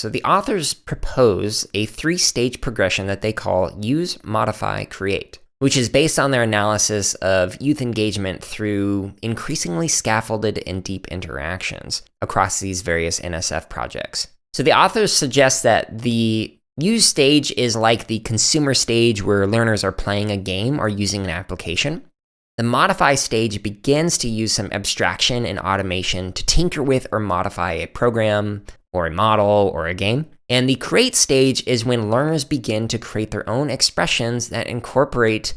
So the authors propose a 3-stage progression that they call use, modify, create, which is based on their analysis of youth engagement through increasingly scaffolded and deep interactions across these various NSF projects. So the authors suggest that the use stage is like the consumer stage where learners are playing a game or using an application. The modify stage begins to use some abstraction and automation to tinker with or modify a program or a model or a game. And the create stage is when learners begin to create their own expressions that incorporate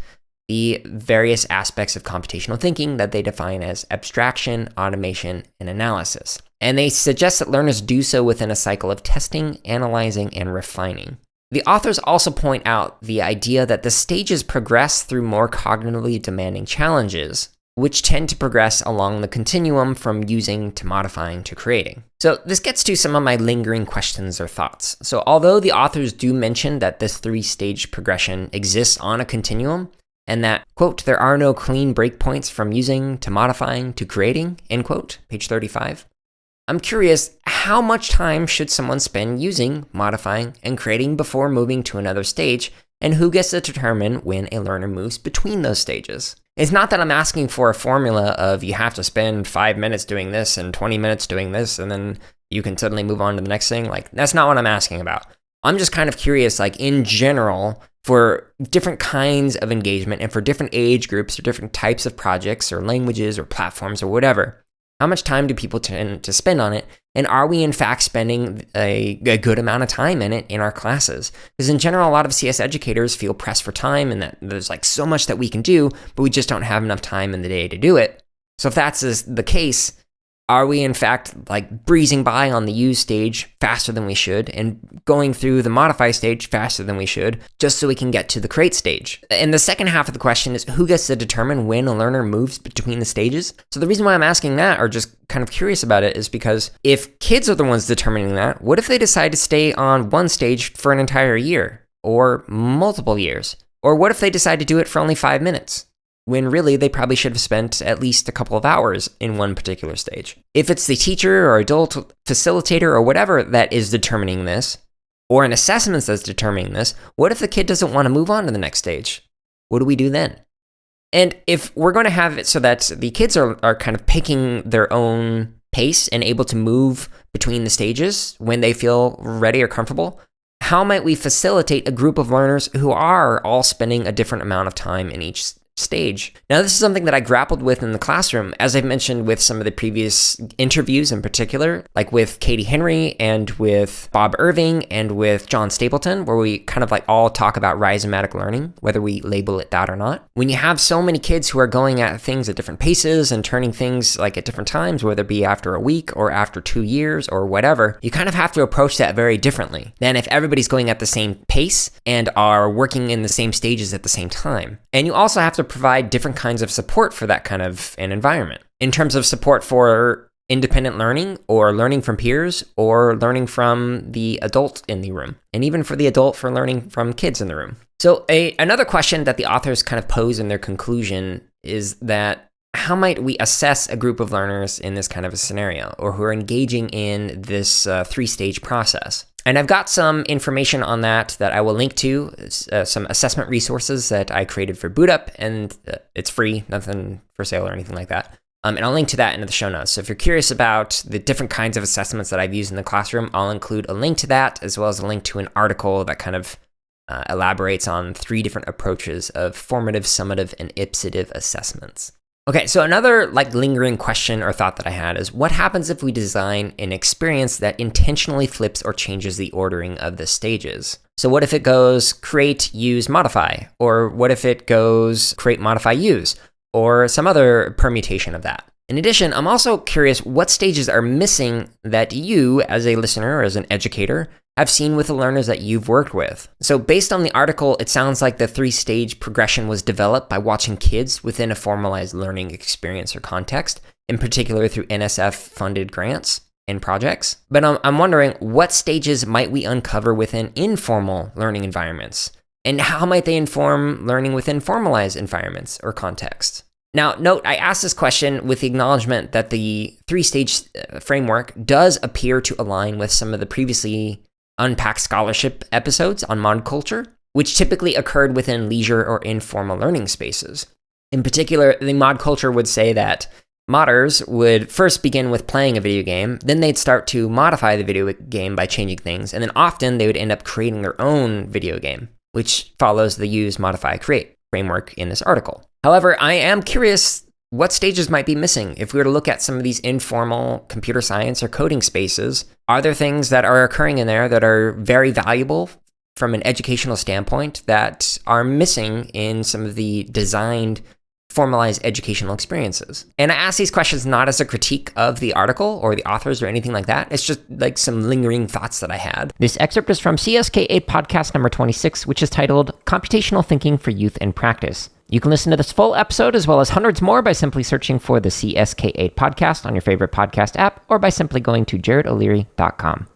the various aspects of computational thinking that they define as abstraction, automation, and analysis. And they suggest that learners do so within a cycle of testing, analyzing, and refining. The authors also point out the idea that the stages progress through more cognitively demanding challenges, which tend to progress along the continuum from using to modifying to creating. So this gets to some of my lingering questions or thoughts. So although the authors do mention that this 3-stage progression exists on a continuum, and that, quote, there are no clean breakpoints from using to modifying to creating, end quote, page 35. I'm curious, how much time should someone spend using, modifying, and creating before moving to another stage, and who gets to determine when a learner moves between those stages? It's not that I'm asking for a formula of you have to spend 5 minutes doing this and 20 minutes doing this, and then you can suddenly move on to the next thing. Like, that's not what I'm asking about. I'm just kind of curious, like, in general, for different kinds of engagement and for different age groups or different types of projects or languages or platforms or whatever, how much time do people tend to spend on it? And are we in fact spending a good amount of time in it in our classes? Because in general, a lot of CS educators feel pressed for time and that there's like so much that we can do, but we just don't have enough time in the day to do it. So if that's the case, are we in fact like breezing by on the use stage faster than we should and going through the modify stage faster than we should just so we can get to the create stage? And the second half of the question is who gets to determine when a learner moves between the stages? So the reason why I'm asking that, or just kind of curious about it, is because if kids are the ones determining that, what if they decide to stay on one stage for an entire year or multiple years? Or what if they decide to do it for only 5 minutes? When really they probably should have spent at least a couple of hours in one particular stage. If it's the teacher or adult facilitator or whatever that is determining this, or an assessment that's determining this, what if the kid doesn't want to move on to the next stage? What do we do then? And if we're going to have it so that the kids are kind of picking their own pace and able to move between the stages when they feel ready or comfortable, how might we facilitate a group of learners who are all spending a different amount of time in each stage? Now, this is something that I grappled with in the classroom, as I've mentioned with some of the previous interviews in particular, like with Katie Henry and with Bob Irving and with John Stapleton, where we kind of like all talk about rhizomatic learning, whether we label it that or not. When you have so many kids who are going at things at different paces and turning things like at different times, whether it be after a week or after 2 years or whatever, you kind of have to approach that very differently than if everybody's going at the same pace and are working in the same stages at the same time. And you also have to provide different kinds of support for that kind of an environment. In terms of support for independent learning or learning from peers or learning from the adult in the room, and even for the adult for learning from kids in the room. So another question that the authors kind of pose in their conclusion is that how might we assess a group of learners in this kind of a scenario or who are engaging in this 3-stage process? And I've got some information on that I will link to, some assessment resources that I created for Boot Up, and it's free, nothing for sale or anything like that. And I'll link to that in the show notes. So if you're curious about the different kinds of assessments that I've used in the classroom, I'll include a link to that, as well as a link to an article that kind of elaborates on 3 different approaches of formative, summative, and ipsative assessments. Okay, so another like lingering question or thought that I had is what happens if we design an experience that intentionally flips or changes the ordering of the stages? So what if it goes create, use, modify? Or what if it goes create, modify, use? Or some other permutation of that? In addition, I'm also curious what stages are missing that you, as a listener or as an educator, have seen with the learners that you've worked with. So based on the article, it sounds like the 3-stage progression was developed by watching kids within a formalized learning experience or context, in particular through NSF-funded grants and projects. But I'm wondering, what stages might we uncover within informal learning environments? And how might they inform learning within formalized environments or contexts? Now, note, I asked this question with the acknowledgement that the 3-stage framework does appear to align with some of the previously unpack scholarship episodes on mod culture, which typically occurred within leisure or informal learning spaces. In particular, the mod culture would say that modders would first begin with playing a video game, then they'd start to modify the video game by changing things, and then often they would end up creating their own video game, which follows the use, modify, create framework in this article. However, I am curious what stages might be missing. If we were to look at some of these informal computer science or coding spaces, are there things that are occurring in there that are very valuable from an educational standpoint that are missing in some of the designed formalized educational experiences? And I ask these questions not as a critique of the article or the authors or anything like that. It's just like some lingering thoughts that I had. This excerpt is from CSK8 podcast number 26, which is titled Computational Thinking for Youth in Practice. You can listen to this full episode as well as hundreds more by simply searching for the CSK8 podcast on your favorite podcast app or by simply going to jaredoleary.com.